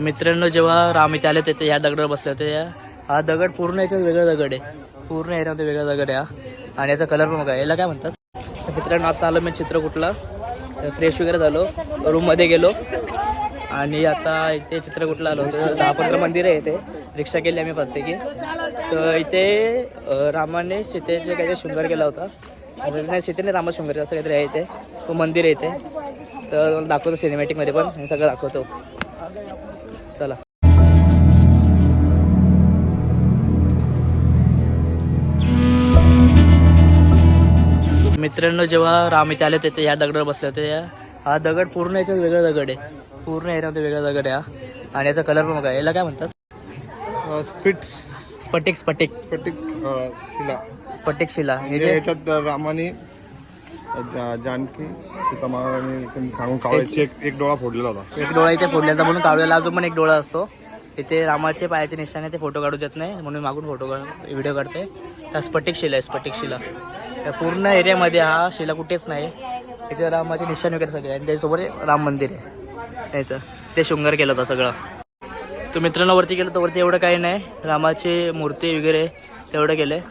मित्रांनो, जेव्हा राम इथे आले होते या दगडावर बसले होते. हा दगड पूर्ण याच्यात वेगळा दगड आहे, पूर्ण याच्यामध्ये वेगळा दगड आहे हा. आणि याचा कलर पण बघा, याला काय म्हणतात. मित्रांनो, आता आलो मी चित्रकूटला, फ्रेश वगैरे झालो, रूममध्ये गेलो आणि आता इथे चित्रकूटला आलो होतो. 10-15 मंदिर आहे इथे, रिक्षा केली आम्ही प्रत्येकी. तर इथे रामाने सीतेचे काहीतरी शृंगार केला होता, नाही सीतेने रामा शृंगार असं काहीतरी आहे इथे. तो मंदिर आहे इथे, तर दाखवतो सिनेमॅटिकमध्ये पण हे सगळं दाखवतो. चला. मित्रांनो, जेव्हा राम इथे आले होते या दगडावर बसले होते. हा दगड पूर्ण याच्यात वेगळा दगड आहे, पूर्ण याच्यामध्ये वेगळा दगड आहे हा. आणि याचा कलर पण बघा, याला काय म्हणतात. स्फटिक शिला. याच्यात रामाने जानकी सीतामाने सांगून कावळ्याची एक डोळा फोडलेला होता. एक डोळा इथे फोडलेला म्हणून कावळ्याला अजून पण एक डोळा असतो. इथे रामाचे पायाचे निशाणे ते फोटो काढू देत नाही म्हणून मागून व्हिडिओ काढते. त्या स्फटिक शिला त्या पूर्ण एरियामध्ये हा शिला कुठेच नाही. याच्या रामाचे निशाणे वगैरे सगळे आणि त्याच्यासोबत राम मंदिर आहे त्याचं, ते शृंगार केलं होतं सगळं. तर मित्रांनो, वरती गेलं तर वरती एवढं काही नाही, रामाची मूर्ती वगैरे तेवढं केलं आहे.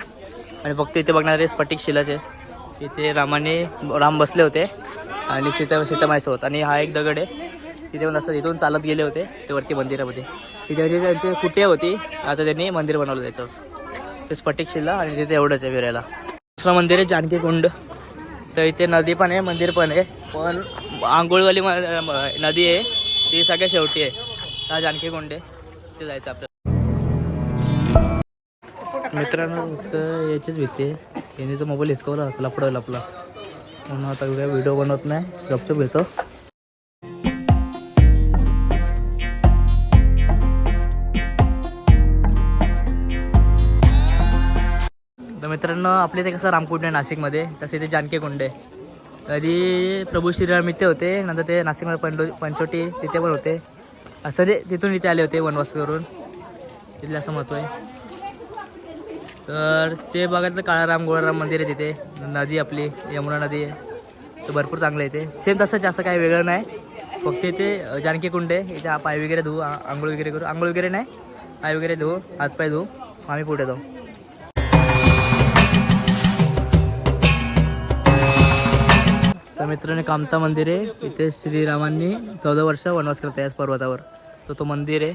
आणि फक्त इथे बघणारे स्फटिक शिलाचे, इथे राम बसले होते आणि सीतामाईसोबत. आणि हा एक दगड आहे तिथे पण असं इथून चालत गेले होते ते वरती मंदिरामध्ये. तिथे त्यांची कुटिया होती, आता त्यांनी मंदिर बनवलं त्याचंच. ते स्फटिक शिला आणि तिथे एवढंच आहे फिरायला. दुसरं मंदिर आहे जानकी कुंड. तर इथे नदी पण आहे, मंदिर पण आहे, पण आंघोळवाली नदी आहे ती सगळ्यात शेवटी आहे. हा जानकी कुंड आहे, तिथे जायचं आपल्याला. मित्रांनो, फक्त याचीच भीती आहे, याने मोबाईल हिसकवला लपडवला आपला, म्हणून आता व्हिडिओ बनवत नाही, गपचूप घेतो. तर मित्रांनो, आपल्या इथे कसं रामकुंड आहे नाशिकमध्ये, तसे इथे जानकी कुंड आहे. कधी प्रभू श्रीराम इथे होते, नंतर ते नाशिकमध्ये पंचवटी तिथे पण होते. असं ते तिथून इथे आले होते वनवास करून, तिथले असं महत्त्व आहे. तर ते बघायचं काळाराम गोळाराम मंदिर आहे तिथे. नदी आपली यमुना नदी आहे, तर भरपूर चांगलं आहे ते. सेम तसंच, असं काही वेगळं नाही, फक्त इथे जानकी कुंड आहे. इथे पाय वगैरे धुवू, आंघोळ वगैरे करू, आंघोळ वगैरे नाही, पाय वगैरे धुवू, हातपाय धुवू, आम्ही पुढे जाऊ. तर मित्रांनो, कामता मंदिर आहे इथे. श्रीरामांनी 14 वर्ष वनवास करता याच पर्वतावर, तो मंदिर आहे.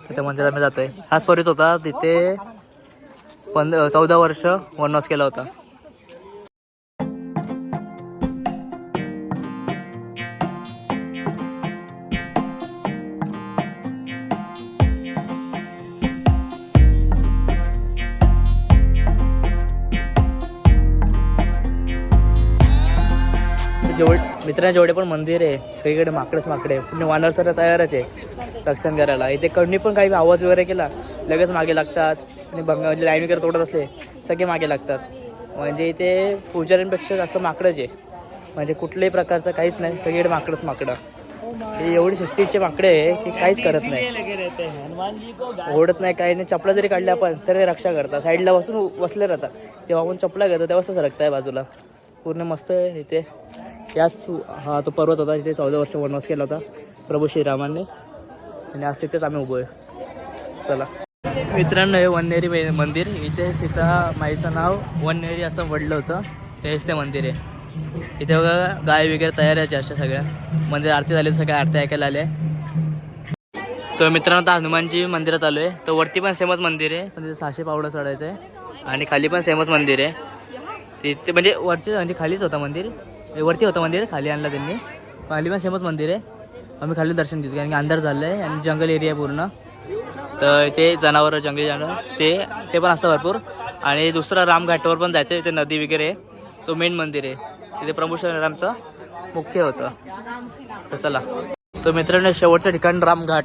तर त्या मंदिरात आम्ही जातोय. हाच पर्वत होता तिथे 14 वर्ष वनवास केला होता. मित्रांनो, जेवढे पण मंदिर आहे सगळीकडे माकडे पूर्ण वानर सर तयारच आहे रक्षण करायला. इथे कणी पण काही आवाज वगैरे केला लगेच मागे लागतात, आणि म्हणजे लाईन वगैरे तोडत असले सगळे मागे लागतात. म्हणजे इथे पुजाऱ्यांपेक्षा जास्त माकडच आहे, म्हणजे कुठल्याही प्रकारचं काहीच नाही, सगळीकडे माकडं. हे एवढी शिस्तीचे माकडे आहे की काहीच करत नाही, ओढत नाही, काही नाही. चपला जरी काढल्या आपण तर ते रक्षा करतात, साईडला बसले राहतात. जेव्हा आपण चपला घेतो तेव्हा सरकताय बाजूला, पूर्ण मस्त आहे इथे. याच हा तो पर्वत होता तिथे 14 वर्ष वनवास केला होता प्रभू श्रीरामांनी, आणि आज तिथेच आम्ही उभो आहे. चला मित्रांनो, हे वननेरी मंदिर, इथे सीतामाईचं नाव वननेरी असं वडलं होतं, तेच ते मंदिर आहे. इथे बघा गाय वगैरे तयार आहे अशा सगळ्या. मंदिर आरती झाली, सगळ्या आरती ऐकायला आल्या. तर मित्रांनो, आता हनुमानजी मंदिरात आलो आहे. तर वरती पण सेमच मंदिर आहे, पण तिथे 600 पावलं चढायचं आहे. आणि खाली पण सेमच मंदिर आहे तिथे, म्हणजे वरचे म्हणजे खालीच होता मंदिर, वरती होतं मंदिर, खाली आणलं त्यांनी. खाली पण सेमच मंदिर आहे. आम्ही खाली दर्शन घेतो कारण की अंधार झालं आहे आणि जंगल एरिया पूर्ण. तर इथे जनावरं, जंगली जानवर ते पण असतं भरपूर. आणि दुसरा रामघाटावर पण जायचं, इथे नदी वगैरे आहे, तो मेन मंदिर आहे. तिथे प्रभू श्रीरामचं मुख्य होतं. तर चला. तर मित्रांनो, शेवटचं ठिकाण रामघाट,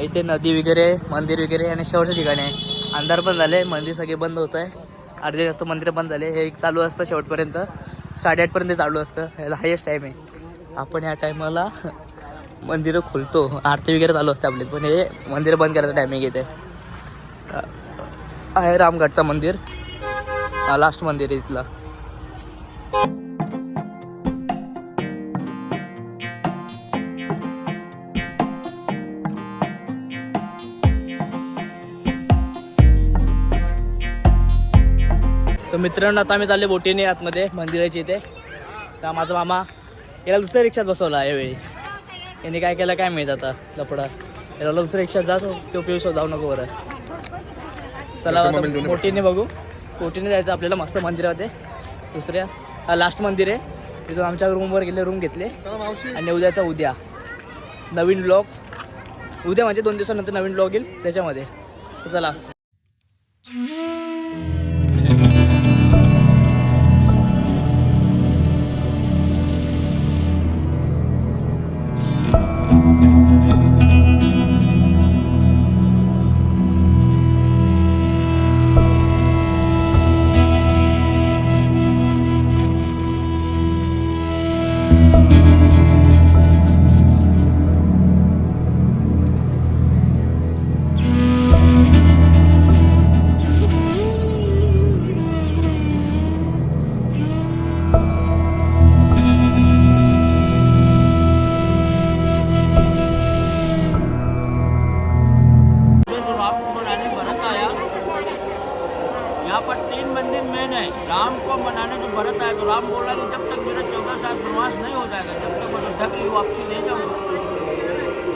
इथे नदी वगैरे, मंदिर वगैरे, आणि शेवटचं ठिकाण आहे. अंधार पण झाले, मंदिर सगळे बंद होत आहे, अर्धे जास्त मंदिरं बंद झाले. हे एक चालू असतं शेवटपर्यंत, 8:30पर्यंत चालू असतं, ह्याला हायेस्ट टाईम आहे. आपण ह्या टायमाला मंदिरं खुलतो, आरती वगैरे चालू असते आपली, पण हे मंदिर बंद करायचं टायमिंग येते. आहे रामघाटचं मंदिर, लास्ट मंदिर आहे इथलं. मित्रांनो आता आम्ही चालले बोटीने आतमध्ये मंदिराच्या इथे. तर माझा मामा याला दुसऱ्या रिक्षात बसवला यावेळी. यांनी काय केलं काय माहीत आता लपडा. याला दुसऱ्या रिक्षात जातो तो पिऊस जाऊ नको बरं. चला आता बोटीने बघू. बोटीने जायचं आपल्याला मस्त मंदिरामध्ये. दुसऱ्या लास्ट मंदिर आहे तिथून आमच्या रूमवर गेले, रूम घेतले. आणि उद्याचा उद्या नवीन ब्लॉग. उद्या म्हणजे 2 दिवसानंतर नवीन ब्लॉग येईल त्याच्यामध्ये. तर चला. यहाँ पर 3 मंदिर मेन है। राम को मनाने जो भरत आया तो राम बोला कि जब तक मेरा 14 साल वनवास नहीं हो जाएगा जब तक मैं ढक ली वापसी नहीं जाऊँगा।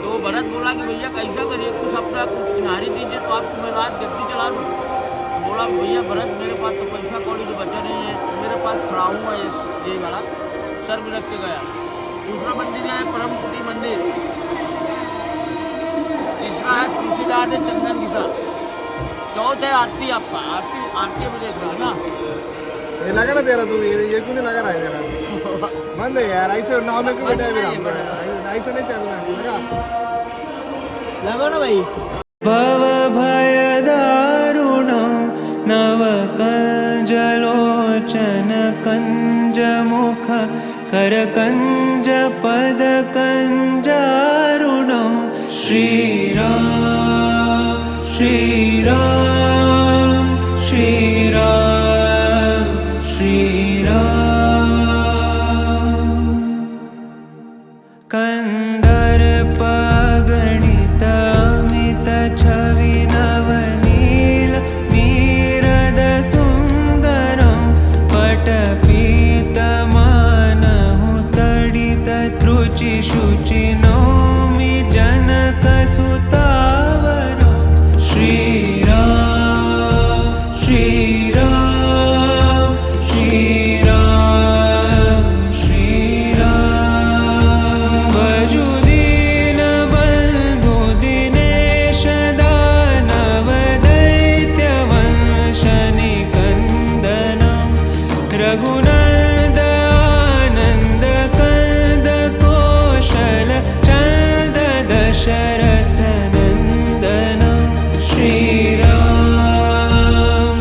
तो भरत बोला कि भैया कैसा करिए, कुछ अपना कुछ चिन्हारी दीजिए तो आपको मैं रात गद्दी चला दूँ। तो बोला भैया भरत मेरे पास तो पैसा कौड़ी तो बचा नहीं है, मेरे पास खड़ा हुआ ये वाला सर में रख के गया। दूसरा मंदिर है परमकुटी मंदिर। तीसरा है तुलसीदास ने चंदन घिसा। चौथ है आरती। आपका आरती आरती में देख रहा है ना। ये लगा ना तेरा, तू ये क्यों नहीं लगा रहा है तेरा? बंद है यार, ऐसे नाव में क्यों बैठा है? ऐसा नहीं चलना है, लगा लगो ना भाई. भव भय दारुणं नव कंजलोचन कंज मुख कर कंज पद कंजारुणं श्रीराम श्रीराम श्रीराम श्रीराम कंदर्प गणित अमित छवि नवनील मीरद सुंदरं पटपीतमानहु तडित त्रुचि शुचि नौमि जनकसुतावरं श्रीराम श्रीराम श्रीराम श्रीराम वजुदीन बन्धु दिनेश दानव दैत्यवंश निकन्दनं रघुनन्द आनन्द कंद कौशल चन्द दशरथ नन्दनं श्रीराम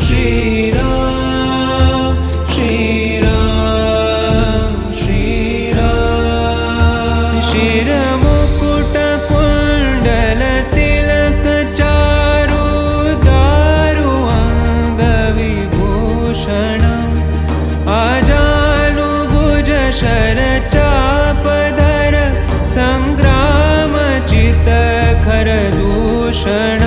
श्रीराम श्रीराम श्रीराम शिरमुकुट कुण्डल तिलक चारु दारु अङ्गविभूषणम् आजानुभुज शर चापधर सङ्ग्रामचित खर दूषण